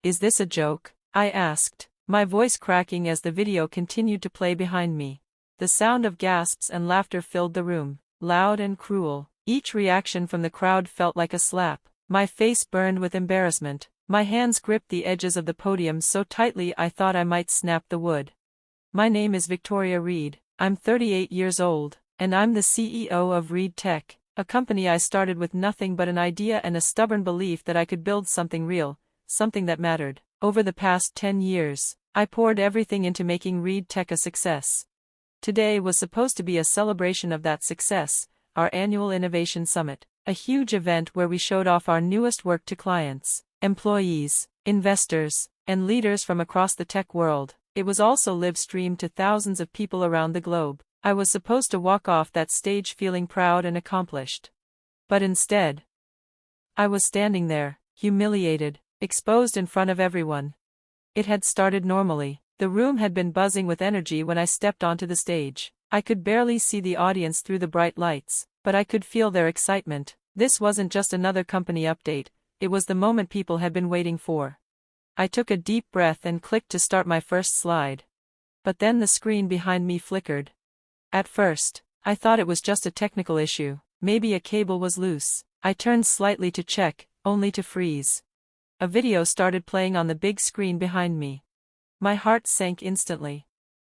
Is this a joke? I asked, my voice cracking as the video continued to play behind me. The sound of gasps and laughter filled the room, loud and cruel. Each reaction from the crowd felt like a slap. My face burned with embarrassment. My hands gripped the edges of the podium so tightly I thought I might snap the wood. My name is Victoria Reed. I'm 38 years old, and I'm the CEO of ReTech, a company I started with nothing but an idea and a stubborn belief that I could build something real, something that mattered. Over the past 10 years, I poured everything into making ReTech a success. Today was supposed to be a celebration of that success, our annual Innovation Summit, a huge event where we showed off our newest work to clients, employees, investors, and leaders from across the tech world. It was also live-streamed to thousands of people around the globe. I was supposed to walk off that stage feeling proud and accomplished. But instead, I was standing there, humiliated, exposed in front of everyone. It had started normally. The room had been buzzing with energy when I stepped onto the stage. I could barely see the audience through the bright lights, but I could feel their excitement. This wasn't just another company update, it was the moment people had been waiting for. I took a deep breath and clicked to start my first slide. But then the screen behind me flickered. At first, I thought it was just a technical issue, maybe a cable was loose. I turned slightly to check, only to freeze. A video started playing on the big screen behind me. My heart sank instantly.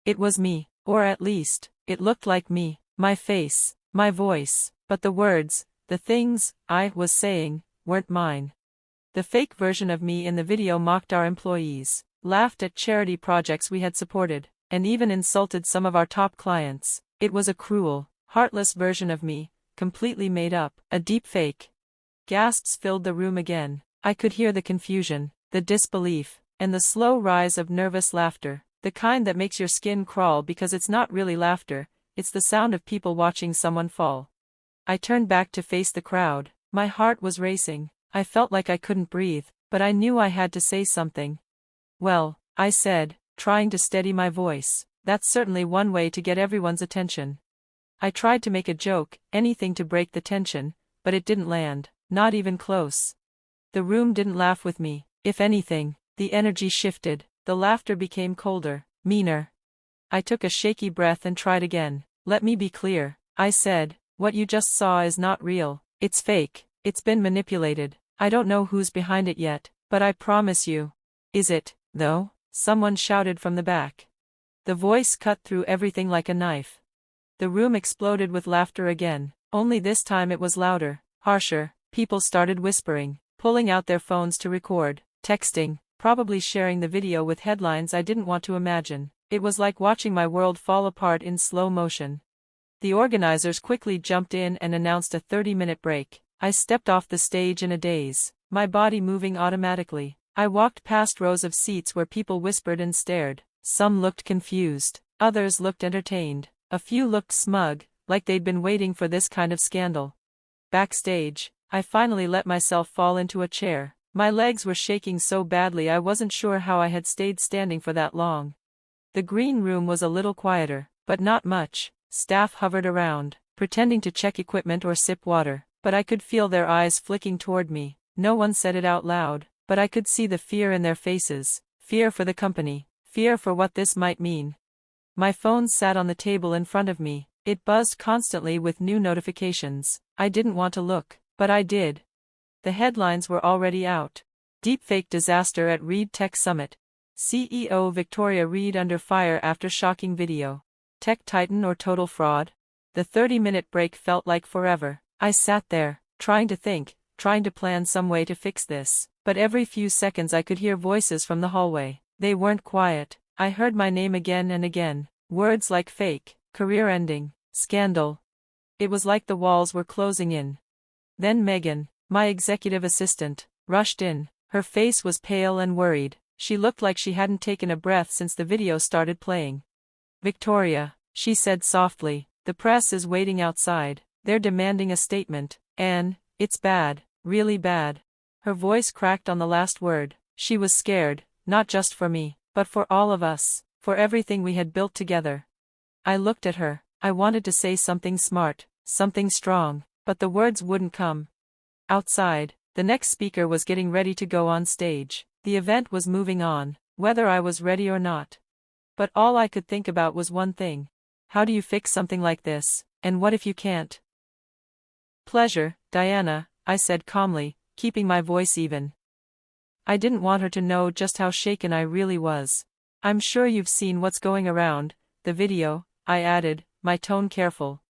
It was me, or at least, it looked like me, my face, my voice, but the words, the things I was saying, weren't mine. The fake version of me in the video mocked our employees, laughed at charity projects we had supported, and even insulted some of our top clients. It was a cruel, heartless version of me, completely made up, a deep fake. Gasps filled the room again. I could hear the confusion, the disbelief, and the slow rise of nervous laughter, the kind that makes your skin crawl because it's not really laughter, it's the sound of people watching someone fall. I turned back to face the crowd. My heart was racing. I felt like I couldn't breathe, but I knew I had to say something. Well, I said, trying to steady my voice, that's certainly one way to get everyone's attention. I tried to make a joke, anything to break the tension, but it didn't land, not even close. The room didn't laugh with me. If anything, the energy shifted, the laughter became colder, meaner. I took a shaky breath and tried again. Let me be clear, I said, what you just saw is not real, it's fake, it's been manipulated. I don't know who's behind it yet, but I promise you. Is it, though? Someone shouted from the back. The voice cut through everything like a knife. The room exploded with laughter again, only this time it was louder, harsher. People started whispering, pulling out their phones to record, texting, probably sharing the video with headlines I didn't want to imagine. It was like watching my world fall apart in slow motion. The organizers quickly jumped in and announced a 30-minute break. I stepped off the stage in a daze, my body moving automatically. I walked past rows of seats where people whispered and stared. Some looked confused, others looked entertained, a few looked smug, like they'd been waiting for this kind of scandal. Backstage, I finally let myself fall into a chair. My legs were shaking so badly I wasn't sure how I had stayed standing for that long. The green room was a little quieter, but not much. Staff hovered around, pretending to check equipment or sip water, but I could feel their eyes flicking toward me. No one said it out loud, but I could see the fear in their faces, fear for the company, fear for what this might mean. My phone sat on the table in front of me. It buzzed constantly with new notifications. I didn't want to look, but I did. The headlines were already out. Deepfake disaster at ReTech Summit. CEO Victoria Reed under fire after shocking video. Tech titan or total fraud? The 30-minute break felt like forever. I sat there, trying to think, trying to plan some way to fix this. But every few seconds I could hear voices from the hallway. They weren't quiet. I heard my name again and again. Words like fake, career-ending, scandal. It was like the walls were closing in. Then Megan, my executive assistant, rushed in. Her face was pale and worried. She looked like she hadn't taken a breath since the video started playing. Victoria, she said softly, the press is waiting outside. They're demanding a statement. Anne, it's bad, really bad. Her voice cracked on the last word. She was scared, not just for me, but for all of us, for everything we had built together. I looked at her. I wanted to say something smart, something strong, but the words wouldn't come. Outside, the next speaker was getting ready to go on stage. The event was moving on, whether I was ready or not. But all I could think about was one thing. How do you fix something like this, and what if you can't? Pleasure, Diana, I said calmly, keeping my voice even. I didn't want her to know just how shaken I really was. I'm sure you've seen what's going around, the video, I added, my tone careful.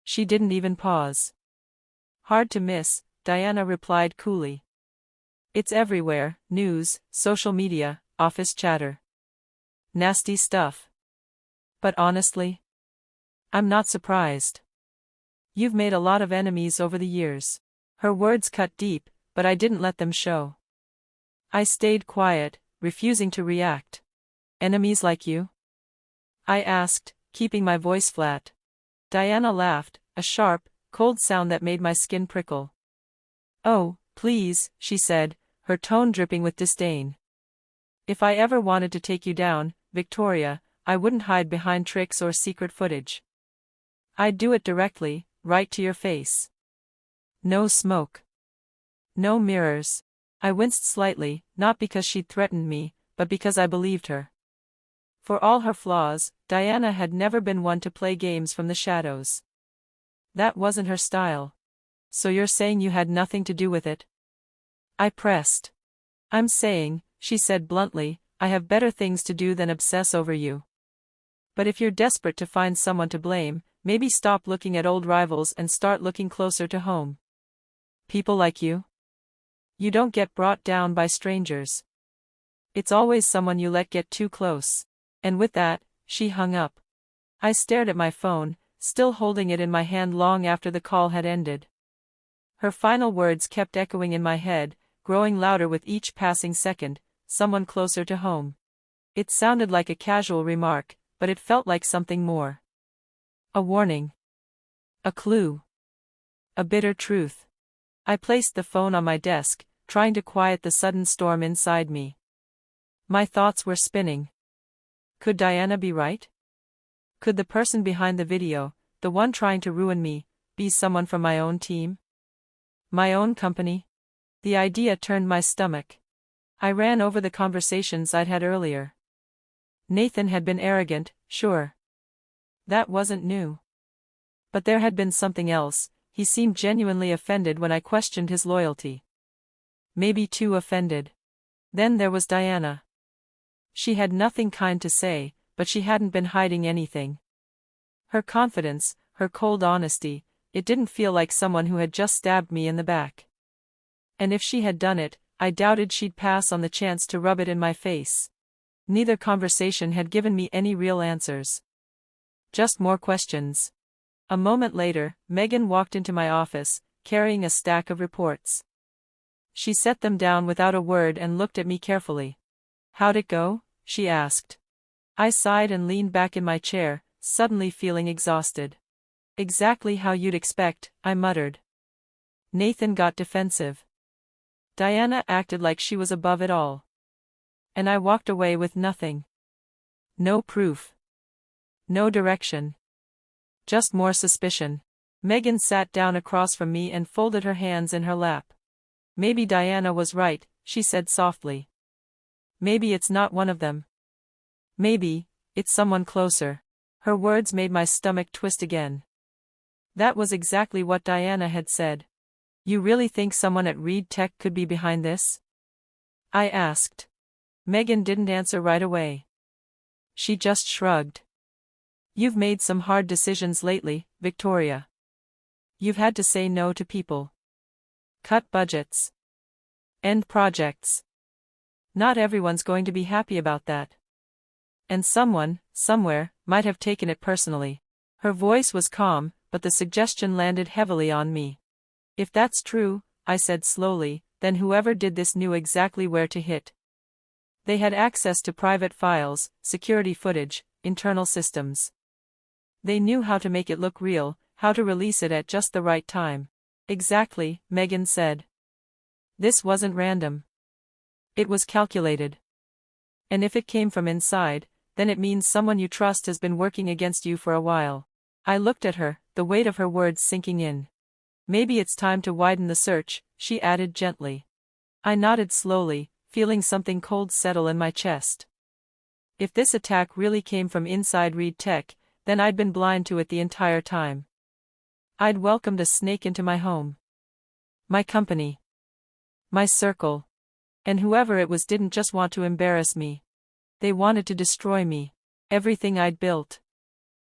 She didn't even pause. Hard to miss, Diana replied coolly. It's everywhere, news, social media, office chatter. Nasty stuff. But honestly, I'm not surprised. You've made a lot of enemies over the years. Her words cut deep, but I didn't let them show. I stayed quiet, refusing to react. Enemies like you? I asked, keeping my voice flat. Diana laughed, a sharp, cold sound that made my skin prickle. Oh, please, she said, her tone dripping with disdain. If I ever wanted to take you down, Victoria, I wouldn't hide behind tricks or secret footage. I'd do it directly, right to your face. No smoke. No mirrors. I winced slightly, not because she'd threatened me, but because I believed her. For all her flaws, Diana had never been one to play games from the shadows. That wasn't her style. So you're saying you had nothing to do with it? I pressed. I'm saying, she said bluntly, I have better things to do than obsess over you. But if you're desperate to find someone to blame, maybe stop looking at old rivals and start looking closer to home. People like you? You don't get brought down by strangers. It's always someone you let get too close. And with that, she hung up. I stared at my phone, still holding it in my hand long after the call had ended. Her final words kept echoing in my head, growing louder with each passing second, someone closer to home. It sounded like a casual remark, but it felt like something more. A warning. A clue. A bitter truth. I placed the phone on my desk, trying to quiet the sudden storm inside me. My thoughts were spinning. Could Diana be right? Could the person behind the video, the one trying to ruin me, be someone from my own team? My own company? The idea turned my stomach. I ran over the conversations I'd had earlier. Nathan had been arrogant, sure. That wasn't new. But there had been something else. He seemed genuinely offended when I questioned his loyalty. Maybe too offended. Then there was Diana. She had nothing kind to say, but she hadn't been hiding anything. Her confidence, her cold honesty, it didn't feel like someone who had just stabbed me in the back. And if she had done it, I doubted she'd pass on the chance to rub it in my face. Neither conversation had given me any real answers. Just more questions. A moment later, Megan walked into my office, carrying a stack of reports. She set them down without a word and looked at me carefully. How'd it go? She asked. I sighed and leaned back in my chair, suddenly feeling exhausted. Exactly how you'd expect, I muttered. Nathan got defensive. Diana acted like she was above it all. And I walked away with nothing. No proof. No direction. Just more suspicion. Megan sat down across from me and folded her hands in her lap. Maybe Diana was right, she said softly. Maybe it's not one of them. Maybe, it's someone closer. Her words made my stomach twist again. That was exactly what Diana had said. You really think someone at ReTech could be behind this? I asked. Megan didn't answer right away. She just shrugged. You've made some hard decisions lately, Victoria. You've had to say no to people. Cut budgets. End projects. Not everyone's going to be happy about that. And someone, somewhere, might have taken it personally. Her voice was calm, but the suggestion landed heavily on me. If that's true, I said slowly, then whoever did this knew exactly where to hit. They had access to private files, security footage, internal systems. They knew how to make it look real, how to release it at just the right time. Exactly, Megan said. This wasn't random. It was calculated. And if it came from inside, then it means someone you trust has been working against you for a while. I looked at her, the weight of her words sinking in. Maybe it's time to widen the search, she added gently. I nodded slowly, feeling something cold settle in my chest. If this attack really came from inside ReTech, then I'd been blind to it the entire time. I'd welcomed a snake into my home, my company, my circle. And whoever it was didn't just want to embarrass me. They wanted to destroy me, everything I'd built.